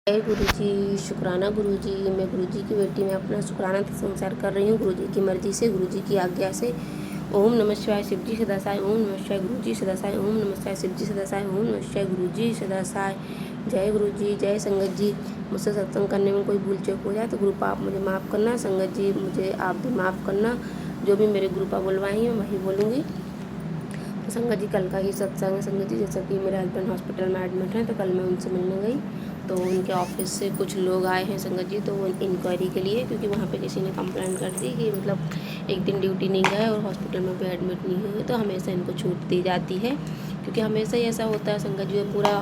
जय गुरु जी। शुक्राना गुरु जी। मैं गुरु जी की बेटी में अपना शुक्राना संचार कर रही हूँ गुरु जी की मर्जी से, गुरु जी की आज्ञा से। ओम नमः शिवाय शिव जी सदासाय, ओम नमः शिवाय गुरु जी सदासाय, ओम नमः शिवाय शिव जी सदासाय, ओम नमः शिवाय गुरु जी सदासाय। जय गुरु जी, जय संगत जी। मुझसे सत्संग करने में कोई भूल चूक हो जाए तो ग्रुप आप मुझे माफ़ करना, संगत जी मुझे आप भी माफ़ करना। जो भी मेरे ग्रुप आप बुलवाई हैं वही बोलूँगी। तो संगत जी कल का ही सत्संग है संगत जी। जैसा कि मेरे हस्बैंड हॉस्पिटल में एडमिट हैं तो कल मैं उनसे मिलने गई तो उनके ऑफिस से कुछ लोग आए हैं संगत जी, तो वो इंक्वायरी के लिए, क्योंकि वहाँ पे किसी ने कंप्लेंट कर दी कि मतलब एक दिन ड्यूटी नहीं गए और हॉस्पिटल में भी एडमिट नहीं हुए, तो हमेशा इनको छूट दी जाती है। क्योंकि हमेशा ही ऐसा होता है संगत जी, पूरा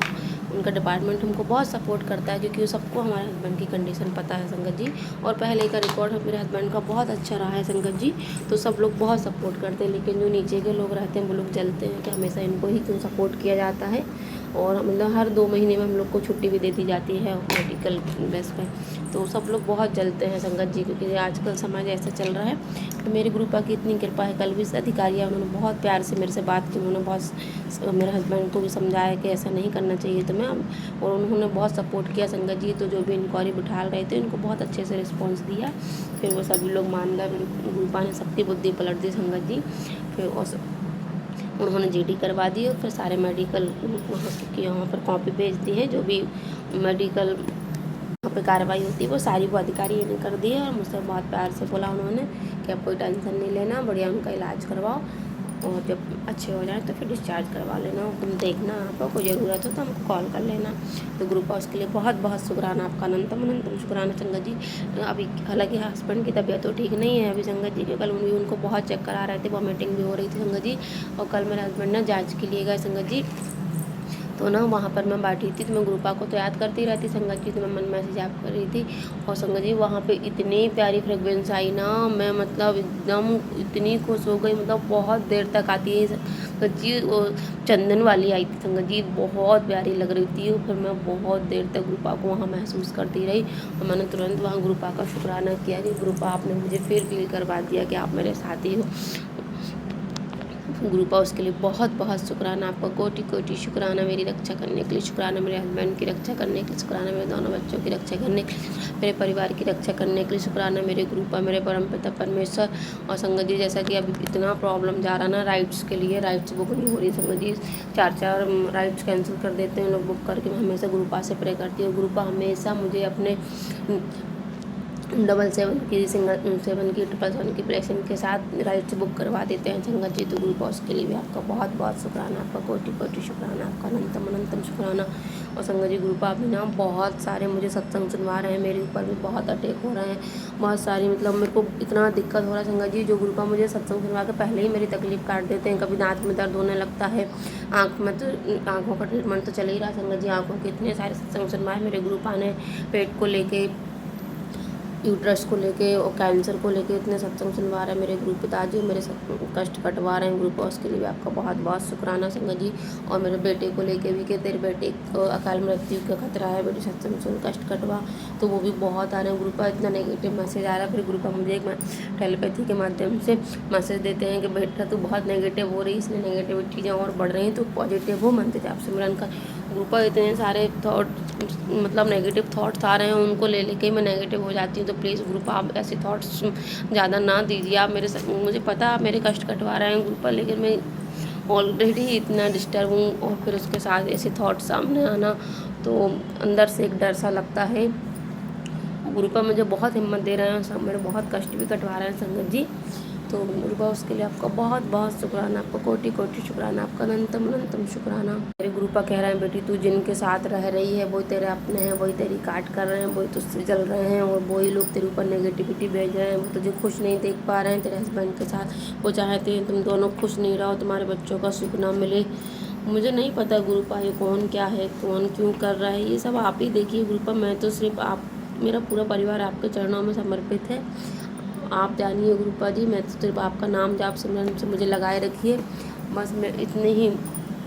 उनका डिपार्टमेंट हमको बहुत सपोर्ट करता है, क्योंकि सबको हमारे हस्बैंड की कंडीशन पता है संगत जी। और पहले का रिकॉर्ड मेरे हस्बैंड का बहुत अच्छा रहा है संगत जी, तो सब लोग बहुत सपोर्ट करते हैं। लेकिन जो नीचे के लोग रहते हैं वो लोग जलते हैं कि हमेशा इनको ही क्यों सपोर्ट किया जाता है। और मतलब हर 2 महीने में हम लोग को छुट्टी भी दे दी जाती है मेडिकल बेस पे, तो सब लोग बहुत जलते हैं संगत जी, क्योंकि आजकल समाज ऐसा चल रहा है। तो मेरे गुरुपा की इतनी कृपा है। कल भी अधिकारी है, उन्होंने बहुत प्यार से मेरे से बात की, उन्होंने बहुत मेरे हस्बैंड को भी समझाया कि ऐसा नहीं करना चाहिए तुम्हें, और उन्होंने बहुत सपोर्ट किया संगत जी। तो जो भी इंक्वायरी बिठा रहे थे उनको बहुत अच्छे से रिस्पॉन्स दिया, फिर वो सभी लोग मान गए। मेरे गुरुपा ने सबकी बुद्धि पलट दी संगत जी। फिर उन्होंने जीडी करवा दी और फिर सारे मेडिकल वहाँ की यहाँ पर कॉपी भेज दी है, जो भी मेडिकल वहाँ पे कार्रवाई होती है वो सारी वो अधिकारी ने कर दी है। और मुझसे बहुत प्यार से बोला उन्होंने कि अब कोई टेंशन नहीं लेना, बढ़िया उनका इलाज करवाओ और जब अच्छे हो जाए तो फिर डिस्चार्ज करवा लेना। तुम देखना आपको कोई ज़रूरत हो तो हमको कॉल कर लेना। तो ग्रुप हाउस के लिए बहुत बहुत शुक्राना आपका, अनंतम अनंतम शुक्राना संगत जी। अभी हालांकि हस्बैंड की तबीयत तो ठीक नहीं है अभी संगत जी, के कल उनको बहुत चक्कर आ रहे थे, वॉमिटिंग भी हो रही थी संगत जी। और कल मेरे हस्बैंड ना जाँच के लिए गए संगत जी, तो ना वहाँ पर मैं बैठी थी तो मैं ग्रुपा को तो याद करती रहती संगत जी, तो मैं मन मैसेज आप कर रही थी। और संगत जी वहाँ पे इतनी प्यारी फ्रेगरेंस आई ना, मैं मतलब एकदम इतनी खुश हो गई, मतलब बहुत देर तक आती है संगत जी। वो चंदन वाली आई थी संगत जी, बहुत प्यारी लग रही थी। फिर मैं बहुत देर तक ग्रुपा को वहाँ महसूस करती रही और मैंने तुरंत वहाँ ग्रुपा का शुक्राना किया कि ग्रुपा आपने मुझे फिर फील करवा दिया कि आप मेरे साथी हो। ग्रुपा उसके लिए बहुत बहुत शुक्राना आपका, कोटि कोटि शुक्राना। मेरी रक्षा करने के लिए शुक्राना, मेरे हस्बैंड की रक्षा करने के लिए शुक्राना, मेरे दोनों बच्चों की रक्षा करने के लिए, मेरे परिवार की रक्षा करने के लिए शुक्राना, मेरे ग्रुपा, मेरे परम पिता परमेश्वर। और संगत जी जैसा कि अभी इतना प्रॉब्लम जा रहा ना राइड्स के लिए, राइड्स बुक नहीं हो रही संगत जी, 4 राइड्स कैंसिल कर देते हैं लोग बुक करके। मैं हमेशा ग्रुपा से प्रे करती हूँ, ग्रुपा हमेशा मुझे अपने 777 की सिंगल 7 की 777 की प्लेसिंग के साथ राइड्स बुक करवा देते हैं संगत जी। तो ग्रुप हाउस के लिए भी आपका बहुत बहुत शुक्राना, आपका कोटि कोटि शुक्राना, आपका अनंतम अनंतम शुक्राना। और संगत जी ग्रुप आप भी ना बहुत सारे मुझे सत्संग सुनवा रहे हैं, मेरे ऊपर भी बहुत अटैक हो रहे हैं, बहुत सारी मतलब मेरे को इतना दिक्कत हो रहा है संगत जी। जो ग्रुपा मुझे सत्संग सुनवा के पहले ही मेरी तकलीफ काट देते हैं, कभी दांत में दर्द होने लगता है, आँख में तो आँखों का ट्रीटमेंट तो चल ही रहा संगत जी, आँखों के इतने सारे सत्संग सुनवाए मेरे ग्रुपा ने, पेट को लेके, यूट्रस को लेके और कैंसर को लेके इतने सत्संग सुनवा रहे हैं मेरे ग्रुप पिताजी, मेरे कष्ट कटवा रहे हैं ग्रुप हाउस के लिए भी आपका बहुत बहुत शुक्राना संगत जी। और मेरे बेटे को लेके भी कि तेरे बेटे को अकाल मृत्यु का खतरा है, बेटे सत्संग सुन कष्ट कटवा, तो वो भी बहुत आ रहे हैं। ग्रुप पर इतना नेगेटिव मैसेज आ रहा है, फिर ग्रुप पर मुझे एक टेलीपैथी के माध्यम से मैसेज देते हैं कि बेटा तू बहुत नेगेटिव हो रही है, इसलिए नेगेटिविटी चीज़ें और बढ़ रही हैं, तो पॉजिटिव हो, मंत्र जाप सिमरन का। ग्रुप पर इतने सारे थॉट मतलब नेगेटिव थॉट्स आ रहे हैं, उनको ले लेके मैं नेगेटिव हो जाती हूँ। तो प्लीज़ ग्रुप आप ऐसे थॉट्स ज़्यादा ना दीजिए। आप मुझे पता आप मेरे कष्ट कटवा रहे हैं ग्रुप पर, लेकिन मैं ऑलरेडी इतना डिस्टर्ब हूँ और फिर उसके साथ ऐसे थॉट्स सामने आना, तो अंदर से एक डर सा लगता है। ग्रुप पर मुझे बहुत हिम्मत दे रहे हैं, सब मेरे बहुत कष्ट भी कटवा रहे हैं संगत जी। तो ग्रुपा उसके लिए आपका बहुत बहुत शुक्राना, आपका कोटि कोटि शुक्राना, आपका अनंतम अनंतम शुक्राना। मेरे ग्रुपा कह रहे हैं बेटी तू जिनके साथ रह रही है वही तेरे अपने हैं, वही तेरी काट कर रहे हैं, वही तुझसे जल रहे हैं, और वही लोग तेरे ऊपर नेगेटिविटी भेज रहे हैं, वो तुझे खुश नहीं देख पा रहे हैं तेरे हस्बैंड के साथ, वो चाहते हैं तुम दोनों खुश नहीं रहो, तुम्हारे बच्चों का सुख ना मिले। मुझे नहीं पता ग्रुपा ये कौन क्या है, कौन क्यों कर रहा है, ये सब आप ही देखिए ग्रुपा। मैं तो सिर्फ आप, मेरा पूरा परिवार आपके चरणों में समर्पित है, आप जानिए ग्रुपा जी। मैं तो सिर्फ आपका नाम जाप सिमरन से मुझे लगाए रखिए, बस मैं इतनी ही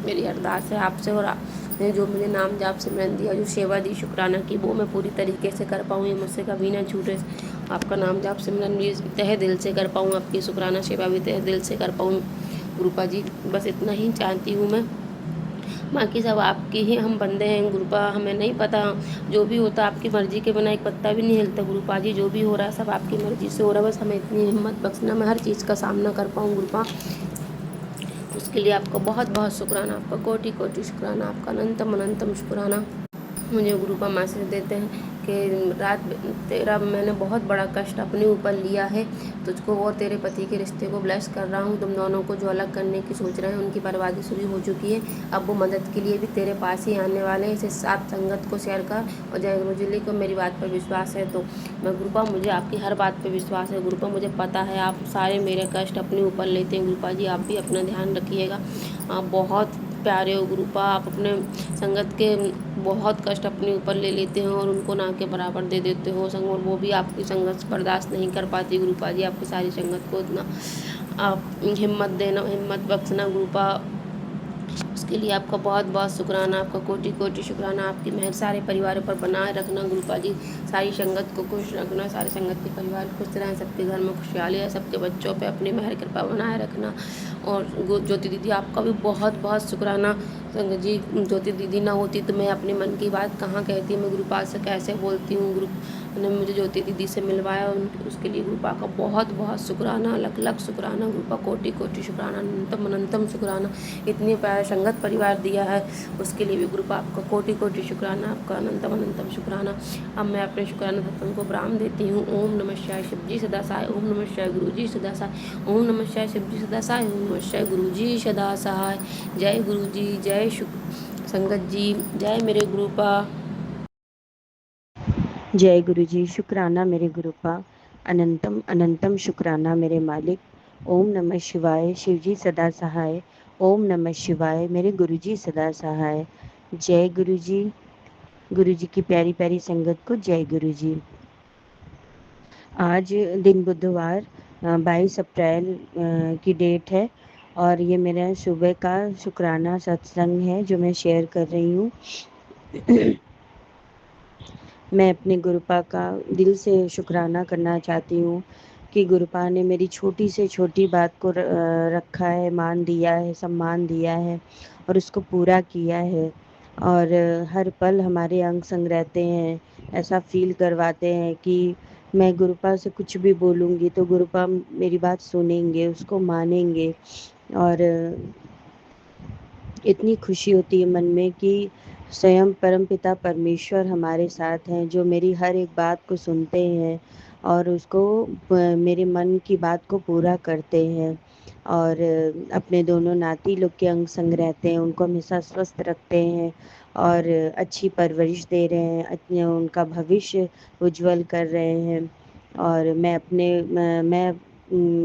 मेरी अरदास है आपसे। और आपने जो मुझे नाम जाप सिमरन दिया, जो सेवा दी शुक्राना की, वो मैं पूरी तरीके से कर पाऊँ, ये मुझसे कभी ना छूटे। आपका नाम जाप सिमरन भी तहे दिल से कर पाऊँ, आपकी शुक्राना सेवा भी तहे दिल से कर पाऊँ ग्रुपा जी, बस इतना ही चाहती हूँ मैं। बाकी सब आपकी ही हम बंदे हैं गुरुपा, हमें नहीं पता, जो भी होता आपकी मर्ज़ी के बिना एक पत्ता भी नहीं हिलता गुरुपा जी। जो भी हो रहा है सब आपकी मर्ज़ी से हो रहा है, बस हमें इतनी हिम्मत बख्शना मैं हर चीज़ का सामना कर पाऊँ गुरुपा। उसके लिए आपका बहुत बहुत शुक्राना, आपका कोटि कोटि शुक्राना, आपका अनंतम अनंतम शुक्राना। मुझे गुरुपा मैसेज देते हैं कि रात तेरा मैंने बहुत बड़ा कष्ट अपने ऊपर लिया है, तुझको और तेरे पति के रिश्ते को ब्लेस कर रहा हूँ। तुम दोनों को जो अलग करने की सोच रहे हैं उनकी बर्बादी शुरू हो चुकी है, अब वो मदद के लिए भी तेरे पास ही आने वाले हैं। इसे साथ संगत को शेयर कर और जय गुरु जी को मेरी बात पर विश्वास है। तो मैं गुरुपा, मुझे आपकी हर बात पर विश्वास है गुरुपा, मुझे पता है आप सारे मेरे कष्ट अपने ऊपर लेते हैं गुरुपा जी। आप भी अपना ध्यान रखिएगा, आप बहुत प्यारे हो गुरुपा, आप अपने संगत के बहुत कष्ट अपने ऊपर ले लेते हो और उनको ना के बराबर दे देते हो संग, और वो भी आपकी संगत बर्दाश्त नहीं कर पाती गुरुपा जी। आपकी सारी संगत को इतना आप हिम्मत देना, हिम्मत बख्शना गुरुपा, उसके लिए आपका बहुत बहुत शुक्राना, आपका कोटि कोटि शुक्राना। आपकी मेहर सारे परिवारों पर बनाए रखना गुरुपा जी, सारी संगत को खुश रखना, सारे संगत के परिवार खुश रहें, सबके घर में खुशहाली है, सबके बच्चों पे अपनी मेहर कृपा बनाए रखना। और ज्योति दीदी आपका भी बहुत बहुत शुक्राना संगत जी, ज्योति दीदी ना होती तो मैं अपने मन की बात कहाँ कहती, मैं गुरुपाल से कैसे बोलती हूँ। गुरु ने मुझे ज्योति दीदी से मिलवाया, उसके लिए गुरुपा का बहुत बहुत शुक्राना, लख लख शुक्राना गुरुपा, कोटि कोटि शुक्राना, अनंतम अनंतम शुक्राना। इतने प्यारे संगत परिवार दिया है उसके लिए भी गुरुपा आपका कोटि कोटि शुक्राना, आपका अनंतम अनंतम शुक्राना। अब मैं अपने शुक्राना सत्संग को प्रारंभ देती हूँ। ओम नमः शिवाय शिवजी सदा सहाय, ओम नमः शिवाय गुरुजी सदा सहाय, ओम नमः शिवाय शिवजी सदा सहाय, ओम नमः शिवाय गुरुजी सदा सहाय। जय गुरुजी, जय संगत जी, जय मेरे गुरुपा। जय गुरु जी, शुक्राना मेरे गुरुपा, अनंतम अनंतम शुक्राना मेरे मालिक। ओम नमः शिवाय, शिवजी सदा सहाय, ओम नमः शिवाय, मेरे गुरु जी सदा सहाय। जय गुरु जी की प्यारी प्यारी संगत को जय गुरु जी। आज दिन बुधवार 22 अप्रैल की डेट है और ये मेरा सुबह का शुक्राना सत्संग है जो मैं शेयर कर रही हूँ। मैं अपने गुरुपा का दिल से शुक्राना करना चाहती हूँ कि गुरुपा ने मेरी छोटी से छोटी बात को रखा है, मान दिया है, सम्मान दिया है और उसको पूरा किया है। और हर पल हमारे अंग संग रहते हैं, ऐसा फील करवाते हैं कि मैं गुरुपा से कुछ भी बोलूँगी तो गुरुपा मेरी बात सुनेंगे, उसको मानेंगे। और इतनी खुशी होती है मन में कि स्वयं परमपिता परमेश्वर हमारे साथ हैं, जो मेरी हर एक बात को सुनते हैं और उसको मेरे मन की बात को पूरा करते हैं। और अपने दोनों नाती लोग के अंग संग रहते हैं, उनको हमेशा स्वस्थ रखते हैं और अच्छी परवरिश दे रहे हैं, उनका भविष्य उज्जवल कर रहे हैं। और मैं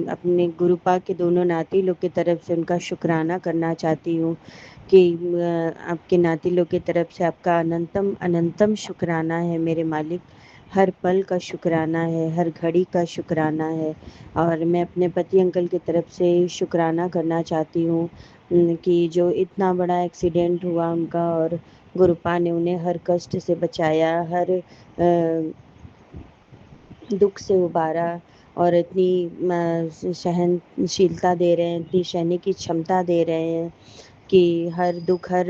अपने गुरुपा के दोनों नाती लोग की तरफ से उनका शुक्राना करना चाहती हूँ कि आपके नाती लोग की तरफ से आपका अनंतम अनंतम शुक्राना है मेरे मालिक। हर पल का शुक्राना है, हर घड़ी का शुक्राना है। और मैं अपने पति अंकल की तरफ से शुक्राना करना चाहती हूँ कि जो इतना बड़ा एक्सीडेंट हुआ उनका और गुरुपा ने उन्हें हर कष्ट से बचाया, हर दुख से उबारा और इतनी सहनशीलता दे रहे हैं, इतनी सहने की क्षमता दे रहे हैं कि हर दुख, हर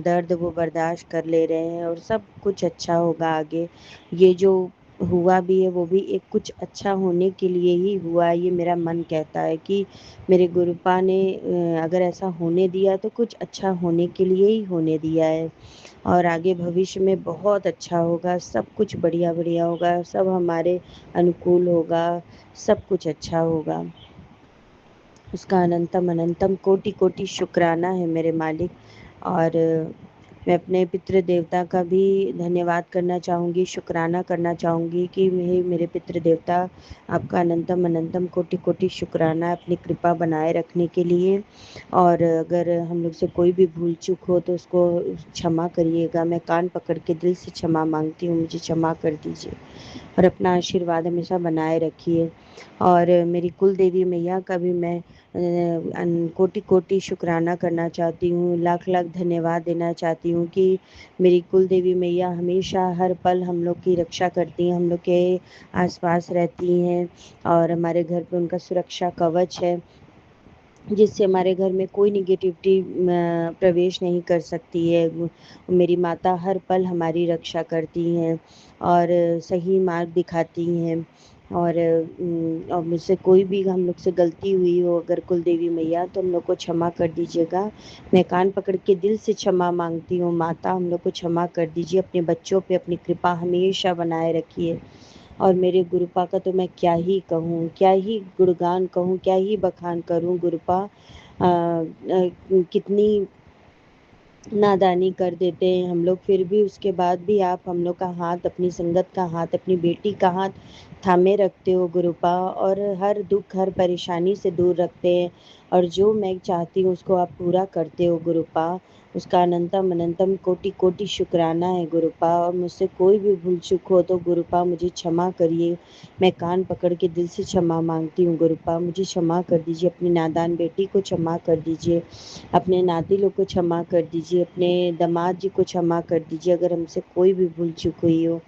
दर्द वो बर्दाश्त कर ले रहे हैं और सब कुछ अच्छा होगा आगे। ये जो हुआ भी है वो भी एक कुछ अच्छा होने के लिए ही हुआ है, ये मेरा मन कहता है कि मेरे गुरुपा ने अगर ऐसा होने दिया तो कुछ अच्छा होने के लिए ही होने दिया है। और आगे भविष्य में बहुत अच्छा होगा, सब कुछ बढ़िया बढ़िया होगा, सब हमारे अनुकूल होगा, सब कुछ अच्छा होगा। उसका अनंतम अनंतम कोटि कोटि शुक्राना है मेरे मालिक। और मैं अपने पितृ देवता का भी धन्यवाद करना चाहूँगी, शुक्राना करना चाहूँगी कि मेरे पितृ देवता आपका अनंतम अनंतम कोटि कोटि शुक्राना अपनी कृपा बनाए रखने के लिए। और अगर हम लोग से कोई भी भूल चूक हो तो उसको क्षमा करिएगा, मैं कान पकड़ के दिल से क्षमा मांगती हूँ, मुझे क्षमा कर दीजिए और अपना आशीर्वाद हमेशा बनाए रखिए। और मेरी कुल देवी मैया का भी मैं कोटि कोटि शुक्राना करना चाहती हूँ, लाख लाख धन्यवाद देना चाहती हूँ कि मेरी कुल देवी मैया हमेशा हर पल हम लोग की रक्षा करती हैं, हम लोग के आसपास रहती हैं और हमारे घर पे उनका सुरक्षा कवच है। जिससे हमारे घर में कोई नेगेटिविटी प्रवेश नहीं कर सकती है। मेरी माता हर पल हमारी रक्षा करती हैं और सही मार्ग दिखाती हैं। और मुझसे कोई भी हम लोग से गलती हुई हो अगर कुलदेवी मैया, तो हम लोग को क्षमा कर दीजिएगा। मैं कान पकड़ के दिल से क्षमा मांगती हूँ, माता हम लोग को क्षमा कर दीजिए। अपने बच्चों पे अपनी कृपा हमेशा बनाए रखिए। और मेरे गुरुपा का तो मैं क्या ही कहूँ, क्या ही गुणगान कहूँ, क्या ही बखान करूँ गुरुपा। कितनी नादानी कर देते हैं हम लोग, फिर भी उसके बाद भी आप हम लोग का हाथ, अपनी संगत का हाथ, अपनी बेटी का हाथ थामे रखते हो गुरुपा, और हर दुख हर परेशानी से दूर रखते हैं। और जो मैं चाहती हूँ उसको आप पूरा करते हो गुरुपा। उसका अनंतम अनंतम कोटि कोटि शुक्राना है गुरुपा। और मुझसे कोई भी भूल चूक हो तो गुरुपा मुझे क्षमा करिए। मैं कान पकड़ के दिल से क्षमा मांगती हूँ गुरुपा, मुझे क्षमा कर दीजिए। अपनी नादान बेटी को क्षमा कर दीजिए, अपने नाती लोग को क्षमा कर दीजिए, अपने दामाद जी को क्षमा कर दीजिए अगर हमसे कोई भी भूल चूक हुई हो।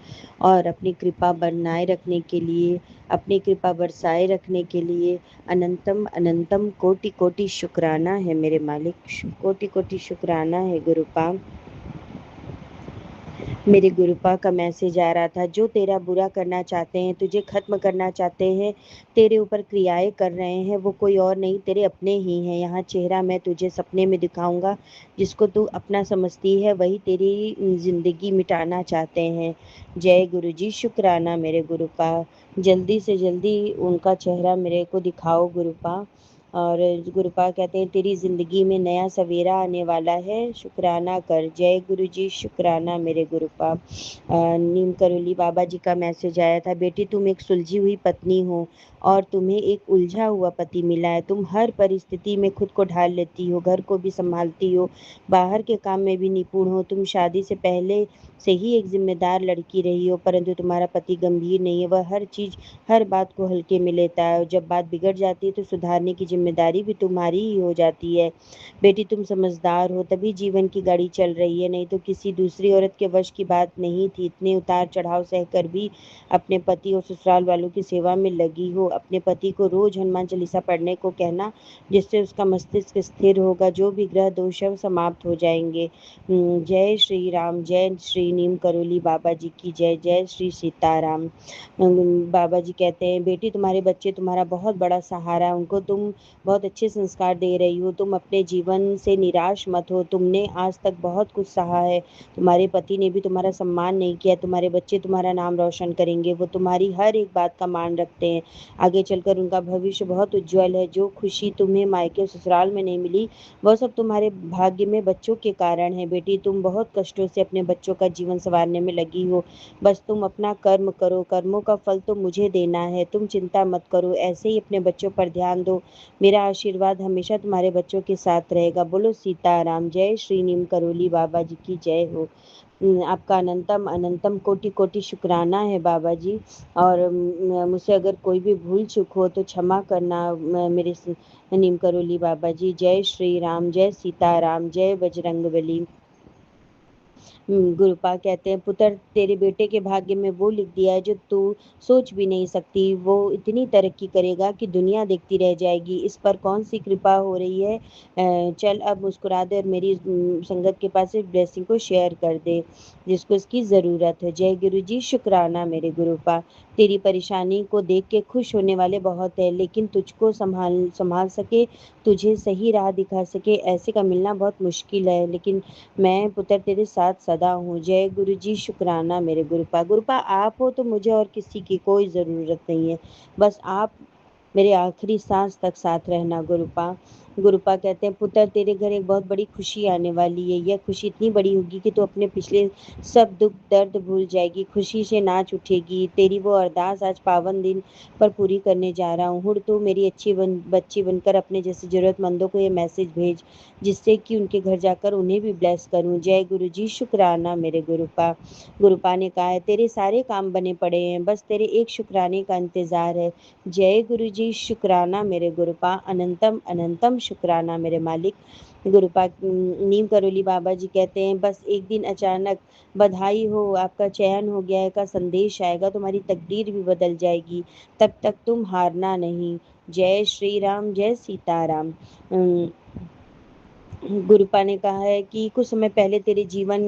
और अपनी कृपा बनाए रखने के लिए, अपनी कृपा बरसाए रखने के लिए अनंतम अनंतम कोटि कोटि शुक्राना है मेरे मालिक, कोटि कोटि शुक्राना है गुरुपा। मेरे गुरुपा का मैसेज आ रहा था, जो तेरा बुरा करना चाहते हैं, तुझे खत्म करना चाहते हैं, तेरे ऊपर क्रियाएं कर रहे हैं, वो कोई और नहीं तेरे अपने ही हैं। यहाँ चेहरा मैं तुझे सपने में दिखाऊंगा, जिसको तू अपना समझती है वही तेरी जिंदगी मिटाना चाहते हैं। जय गुरु जी, शुक्राना मेरे गुरुपा। जल्दी से जल्दी उनका चेहरा मेरे को दिखाओ गुरुपा। और गुरुपा कहते हैं तेरी ज़िंदगी में नया सवेरा आने वाला है, शुक्राना कर। जय गुरु जी, शुक्राना मेरे गुरुपा। नीम करोली बाबा जी का मैसेज आया था, बेटी तुम एक सुलझी हुई पत्नी हो और तुम्हें एक उलझा हुआ पति मिला है। तुम हर परिस्थिति में खुद को ढाल लेती हो, घर को भी संभालती हो, बाहर के काम में भी निपुण हो। तुम शादी से पहले से ही एक जिम्मेदार लड़की रही हो, परंतु तुम्हारा पति गंभीर नहीं है। वह हर चीज़ हर बात को हल्के में लेता है, और जब बात बिगड़ जाती है तो सुधारने की जिम्मेदारी भी तुम्हारी ही हो जाती है। बेटी तुम समझदार हो तभी जीवन की गाड़ी चल रही है, नहीं तो किसी दूसरी औरत के वश की बात नहीं थी। इतने उतार चढ़ाव सहकर भी अपने पति और ससुराल वालों की सेवा में लगी हो। अपने पति को रोज हनुमान चालीसा पढ़ने को कहना, जिससे उसका मस्तिष्क स्थिर होगा, जो भी ग्रह दोष है वो समाप्त हो जाएंगे। जय श्री राम, जय श्री नीम करोली बाबा जी की जय, जय श्री सीताराम। बाबा जी कहते हैं, बेटी तुम्हारे बच्चे तुम्हारा बहुत बड़ा सहारा है, उनको तुम बहुत अच्छे संस्कार दे रही हो। तुम अपने जीवन से निराश मत हो, तुमने आज तक बहुत कुछ सहा है, तुम्हारे पति ने भी तुम्हारा सम्मान नहीं किया, तुम्हारे बच्चे तुम्हारा नाम रोशन करेंगे। वो तुम्हारी हर एक बात का मान रखते हैं, आगे चलकर उनका भविष्य बहुत उज्जवल है। जो खुशी तुम्हें मायके और ससुराल में नहीं मिली, वह सब तुम्हारे भाग्य में बच्चों के कारण है। बेटी तुम बहुत कष्टों से अपने बच्चों का जीवन संवारने में लगी हो, बस तुम अपना कर्म करो, कर्मों का फल तो मुझे देना है। तुम चिंता मत करो, ऐसे ही अपने बच्चों पर ध्यान दो। मेरा आशीर्वाद हमेशा तुम्हारे बच्चों के साथ रहेगा। बोलो सीताराम। जय श्री नीम करोली बाबा जी की जय हो। आपका अनंतम अनंतम कोटि कोटि शुक्राना है बाबा जी। और मुझसे अगर कोई भी भूल चूक हो तो क्षमा करना मेरे नीम करोली बाबा जी। जय श्री राम, जय सीताराम, जय बजरंगबली। गुरुपा कहते हैं, पुत्र तेरे बेटे के भाग्य में वो लिख दिया है जो तू सोच भी नहीं सकती। वो इतनी तरक्की करेगा कि दुनिया देखती रह जाएगी। इस पर कौन सी कृपा हो रही है? चल अब मुस्कुरा दे और मेरी संगत के पास इस ब्लेसिंग को शेयर कर दे, जिसको इसकी ज़रूरत है। जय गुरु जी, शुक्राना मेरे गुरुपा। तेरी परेशानी को देख के खुश होने वाले बहुत है, लेकिन तुझको संभाल संभाल सके, तुझे सही राह दिखा सके, ऐसे का मिलना बहुत मुश्किल है। लेकिन मैं पुत्र तेरे साथ सदा हूँ। जय गुरु जी, शुक्राना मेरे गुरुपा। गुरुपा आप हो तो मुझे और किसी की कोई ज़रूरत नहीं है, बस आप मेरे आखिरी सांस तक साथ रहना गुरुपा। गुरुपा कहते हैं, पुत्र तेरे घर एक बहुत बड़ी खुशी आने वाली है। यह खुशी इतनी बड़ी होगी कि तू अपने पिछले सब दुख दर्द भूल जाएगी, खुशी से नाच उठेगी। तेरी वो अरदास आज पावन दिन पर पूरी करने जा रहा हूँ। हुड़ तू मेरी अच्छी बच्ची बनकर अपने जैसे ज़रूरतमंदों को ये मैसेज भेज, जिससे कि उनके घर जाकर उन्हें भी ब्लेस करूं। जय गुरु जी, शुक्राना मेरे गुरुपा। गुरुपा ने कहा है, तेरे सारे काम बने पड़े हैं, बस तेरे एक शुक्राने का इंतजार है। जय गुरु जी, शुक्राना मेरे गुरुपा। अनंतम अनंतम शुक्राना मेरे मालिक। गुरुपा नीम करोली बाबा जी कहते हैं, बस एक दिन अचानक बधाई हो, आपका चयन हो गया है का संदेश आएगा, तुम्हारी तकदीर भी बदल जाएगी। तब तक तुम हारना नहीं। जय श्री राम, जय सीताराम। गुरुपा ने कहा है कि कुछ समय पहले तेरे जीवन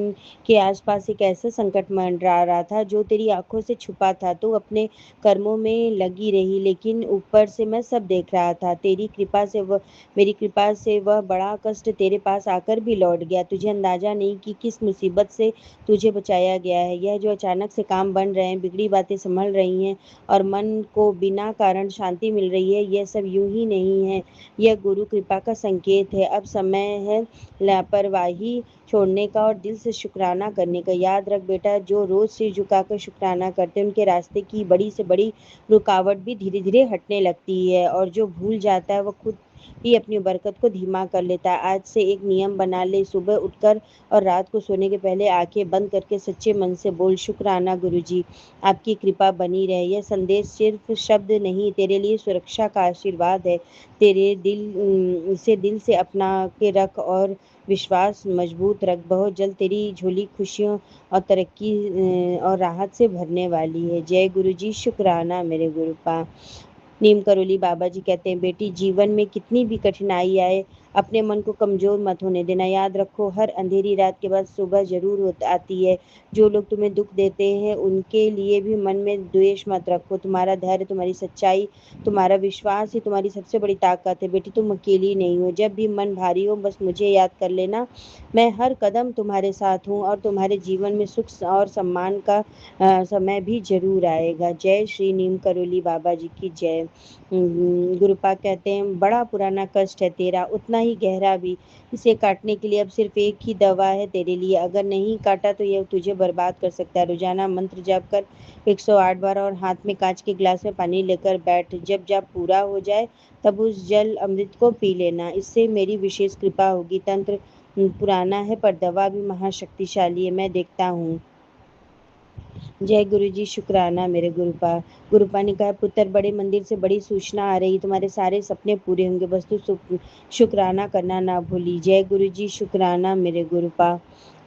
के आसपास एक ऐसा संकट मंडरा रहा था जो तेरी आंखों से छुपा था। तू अपने कर्मों में लगी रही, लेकिन ऊपर से मैं सब देख रहा था। मेरी कृपा से वह बड़ा कष्ट तेरे पास आकर भी लौट गया। तुझे अंदाजा नहीं कि किस मुसीबत से तुझे बचाया गया है। यह जो अचानक से काम बन रहे हैं, बिगड़ी बातें संभल रही हैं और मन को बिना कारण शांति मिल रही है, यह सब यूं ही नहीं है। यह गुरु कृपा का संकेत है। अब समय है लापरवाही छोड़ने का और दिल से शुक्राना करने का। याद रख बेटा, जो रोज सिर झुकाकर शुक्राना करते हैं, उनके रास्ते की बड़ी से बड़ी रुकावट भी धीरे धीरे हटने लगती है, और जो भूल जाता है वह खुद ही अपनी बरकत को धीमा कर लेता है। आज से एक नियम बना ले, सुबह उठकर और रात को सोने के पहले आंखें बंद करके सच्चे मन से बोल, शुक्राना गुरुजी, आपकी कृपा बनी रहे। यह संदेश सिर्फ शब्द नहीं, तेरे लिए सुरक्षा का आशीर्वाद है। इसे दिल से अपना के रख और विश्वास मजबूत रख। बहुत जल्द तेरी झोली खुशियों और तरक्की और राहत से भरने वाली है। जय गुरु जी, शुक्राना मेरे गुरुपा। नीम करोली बाबा जी कहते हैं, बेटी जीवन में कितनी भी कठिनाई आए, अपने मन को कमजोर मत होने देना। याद रखो, हर अंधेरी रात के बाद सुबह जरूर आती है। जो लोग तुम्हें दुख देते हैं उनके लिए भी मन में द्वेष मत रखो। तुम्हारा धैर्य, तुम्हारी सच्चाई, तुम्हारा विश्वास ही तुम्हारी सबसे बड़ी ताकत है। बेटी तुम अकेली नहीं हो। जब भी मन भारी हो बस मुझे याद कर लेना। मैं हर कदम तुम्हारे साथ हूँ और तुम्हारे जीवन में सुख और सम्मान का समय भी जरूर आएगा। जय श्री नीम करोली बाबा जी की जय। गुरुपा कहते हैं, बड़ा पुराना कष्ट है तेरा, उतना ही गहरा भी। इसे काटने के लिए अब सिर्फ एक ही दवा है तेरे लिए। अगर नहीं काटा तो यह तुझे बर्बाद कर सकता है। रोजाना मंत्र जाप कर 108 बार और हाथ में कांच के गिलास में पानी लेकर बैठ। जब जाप पूरा हो जाए तब उस जल अमृत को पी लेना। इससे मेरी विशेष कृपा होगी। तंत्र पुराना है पर दवा भी महाशक्तिशाली है, मैं देखता हूँ। जय गुरु जी, शुक्राना मेरे गुरुपा। गुरुपा ने कहा, पुत्र बड़े मंदिर से बड़ी सूचना आ रही, तुम्हारे सारे सपने पूरे होंगे, बस तू शुक्राना करना ना भूली। जय गुरु जी, शुक्राना मेरे गुरुपा।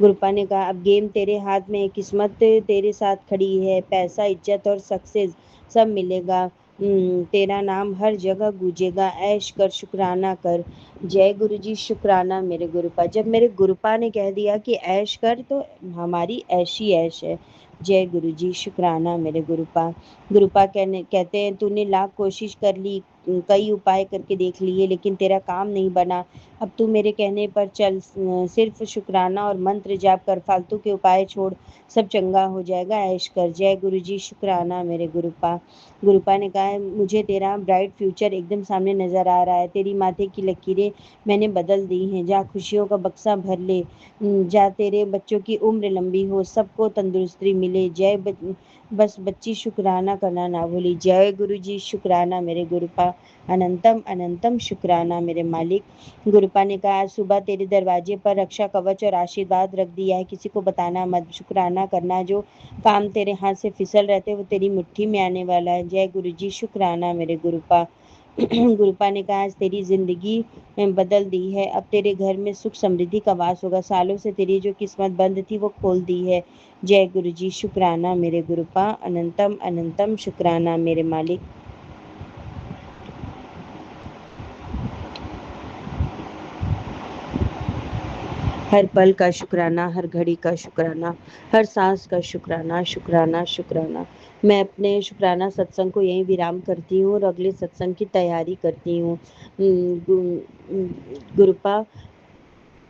गुरुपा ने कहा, अब गेम तेरे हाथ में है, किस्मत तेरे साथ खड़ी है, पैसा, इज्जत और सक्सेस सब मिलेगा। तेरा नाम हर जगह गूंजेगा। ऐश कर, शुक्राना कर। जय गुरु जी, शुक्राना मेरे गुरुपा। जब मेरे गुरुपा ने कह दिया कि ऐश कर, तो हमारी ऐशी ऐश है। जय गुरु जी, शुक्राना मेरे गुरुपा। गुरुपा कहते हैं, तूने लाख कोशिश कर ली, कई उपाय करके देख लिए, लेकिन तेरा काम नहीं बना। अब तू मेरे कहने पर चल, सिर्फ शुक्राना और मंत्र जाप कर, फालतू के उपाय छोड़, सब चंगा हो जाएगा। ऐश कर। जय गुरु जी, शुक्राना मेरे गुरुपा। गुरुपा ने कहा, मुझे तेरा ब्राइट फ्यूचर एकदम सामने नजर आ रहा है। तेरी माथे की लकीरें मैंने बदल दी हैं। जा खुशियों का बक्सा भर ले। जा, तेरे बच्चों की उम्र लंबी हो, सबको तंदुरुस्ती मिले। बस बच्ची शुक्राना करना ना भूली। जय गुरु जी, शुक्राना मेरे गुरुपा। अनंतम अनंतम शुक्राना मेरे मालिक। गुरुपा ने कहा, आज सुबह तेरे दरवाजे पर रक्षा कवच और आशीर्वाद रख दिया है, किसी को बताना मत। शुक्राना करना, जो काम तेरे हाथ से फिसल रहते वो तेरी मुट्ठी में आने वाला है। जय गुरु जी, शुक्राना मेरे गुरुपा। गुरुपा ने कहा, आज तेरी जिंदगी बदल दी है। अब तेरे घर में सुख समृद्धि का वास होगा। सालों से तेरी जो किस्मत बंद थी वो खोल दी है। जय गुरु जी, शुक्राना मेरे गुरुपा। अनंतम अनंतम शुक्राना मेरे मालिक। हर पल का शुक्राना, हर घड़ी का शुक्राना, हर सांस का शुक्राना, शुक्राना शुक्राना। मैं अपने शुक्राना सत्संग को यहीं विराम करती हूँ और अगले सत्संग की तैयारी करती हूँ। गुरुपा,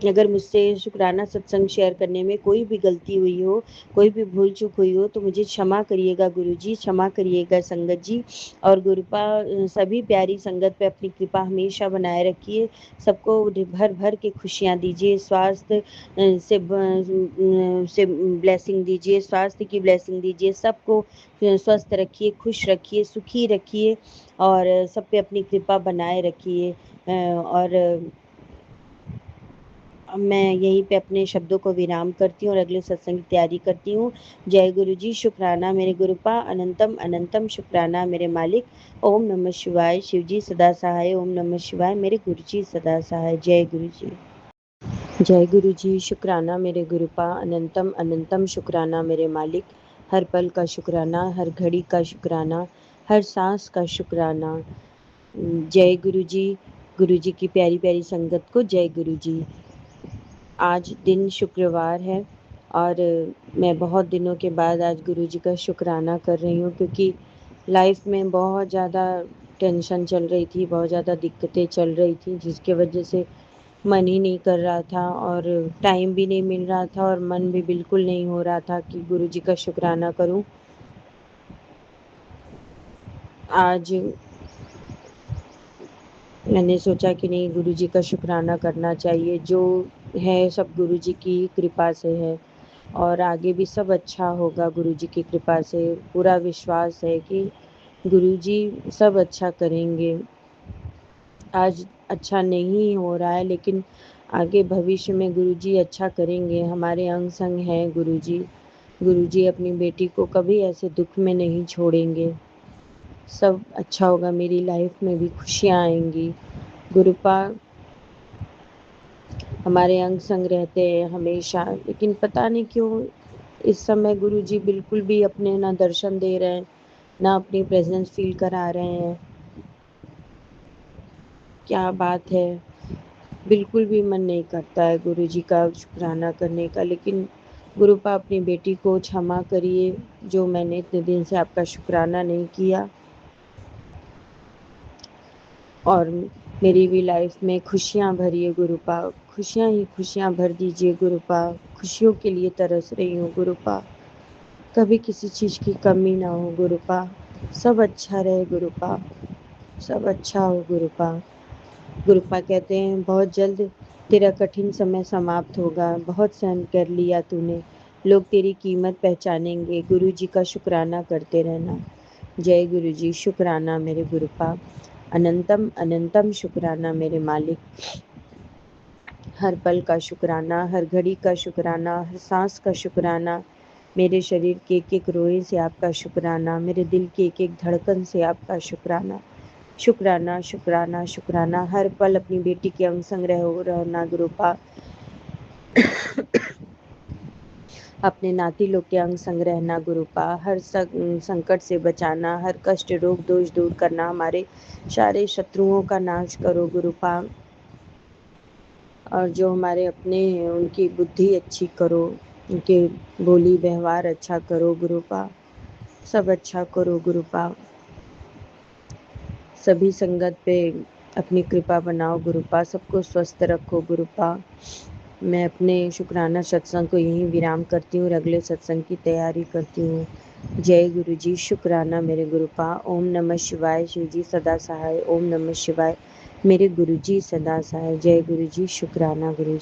अगर मुझसे शुक्राना सत्संग शेयर करने में कोई भी गलती हुई हो, कोई भी भूल चूक हुई हो, तो मुझे क्षमा करिएगा गुरुजी, क्षमा करिएगा संगत जी। और गुरुपा, सभी प्यारी संगत पे अपनी कृपा हमेशा बनाए रखिए। सबको भर भर के खुशियाँ दीजिए, स्वास्थ्य से ब्लेसिंग दीजिए, स्वास्थ्य की ब्लेसिंग दीजिए। सबको स्वस्थ रखिए, खुश रखिए, सुखी रखिए और सब पे अपनी कृपा बनाए रखिए। और मैं यहीं पे अपने शब्दों को विराम करती हूँ और अगले सत्संग की तैयारी करती हूँ। जय गुरु जी, शुक्राना मेरे गुरुपा। अनंतम अनंतम शुक्राना मेरे मालिक। ओम नमः शिवाय। शिव जी सदा सहाय। ओम नमः शिवाय। मेरे गुरु जी सदा सहाय। जय गुरु जी। जय गुरु जी, शुक्राना मेरे गुरुपा। अनंतम अनंतम शुक्राना मेरे मालिक। हर पल का शुक्राना, हर घड़ी का शुक्राना, हर सांस का शुक्राना। जय गुरु जी की प्यारी प्यारी संगत को जय गुरु जी। आज दिन शुक्रवार है और मैं बहुत दिनों के बाद आज गुरु जी का शुक्राना कर रही हूँ, क्योंकि लाइफ में बहुत ज़्यादा टेंशन चल रही थी, बहुत ज़्यादा दिक्कतें चल रही थी, जिसके वजह से मन ही नहीं कर रहा था और टाइम भी नहीं मिल रहा था और मन भी बिल्कुल नहीं हो रहा था कि गुरु जी का शुक्राना करूँ। आज मैंने सोचा कि नहीं, गुरु जी का शुक्राना करना चाहिए। जो है सब गुरु जी की कृपा से है और आगे भी सब अच्छा होगा गुरु जी की कृपा से। पूरा विश्वास है कि गुरु जी सब अच्छा करेंगे। आज अच्छा नहीं हो रहा है, लेकिन आगे भविष्य में गुरु जी अच्छा करेंगे। हमारे अंग संग हैं गुरु जी। गुरु जी अपनी बेटी को कभी ऐसे दुख में नहीं छोड़ेंगे। सब अच्छा होगा, मेरी लाइफ में भी खुशियाँ आएंगी। गुरुपा हमारे अंग संग रहते हैं हमेशा, लेकिन पता नहीं क्यों इस समय गुरु जी बिल्कुल भी अपने ना दर्शन दे रहे हैं, ना अपनी प्रेजेंस फील करा रहे हैं। क्या बात है, बिल्कुल भी मन नहीं करता है गुरु जी का शुक्राना करने का। लेकिन गुरुपा अपनी बेटी को क्षमा करिए, जो मैंने इतने दिन से आपका शुक्राना नहीं किया। और मेरी भी लाइफ में खुशियाँ भरिए गुरुपा, खुशियाँ ही खुशियाँ भर दीजिए गुरुपा। खुशियों के लिए तरस रही हूँ गुरुपा, कभी किसी चीज़ की कमी ना हो गुरुपा। सब अच्छा रहे गुरुपा, सब अच्छा हो गुरुपा। गुरुपा कहते हैं बहुत जल्द तेरा कठिन समय समाप्त होगा, बहुत सहन कर लिया तूने, लोग तेरी कीमत पहचानेंगे। गुरु जी का शुक्राना करते रहना। जय गुरु जी। शुक्राना मेरे गुरुपा, अनंतम अनंतम शुक्राना मेरे मालिक। हर पल का शुक्राना, हर घड़ी का शुक्राना, हर सांस का शुक्राना। मेरे शरीर के एक एक रोए से आपका शुक्राना, मेरे दिल की एक एक धड़कन से आपका शुक्राना। शुक्राना शुक्राना शुक्राना। हर पल अपनी बेटी के अंग संग रहना गुरुपा। अपने नाती लोग के अंग संग रहना गुरुपा। हर संकट से बचाना, हर कष्ट रोग दोष दूर करना। हमारे सारे शत्रुओं का नाश करो गुरुपा। और जो हमारे अपने हैं उनकी बुद्धि अच्छी करो, उनके बोली व्यवहार अच्छा करो गुरुपा। सब अच्छा करो गुरुपा। सभी संगत पे अपनी कृपा बनाओ गुरुपा, सबको स्वस्थ रखो गुरुपा। मैं अपने शुक्राना सत्संग को यहीं विराम करती हूँ और अगले सत्संग की तैयारी करती हूँ। जय गुरु जी। शुक्राना मेरे गुरुपा। ओम नमः शिवाय। शिव जी सदा सहाय। ओम नमः शिवाय। मेरे गुरु जी सदा सहाय। जय गुरु जी। शुक्राना गुरु जी।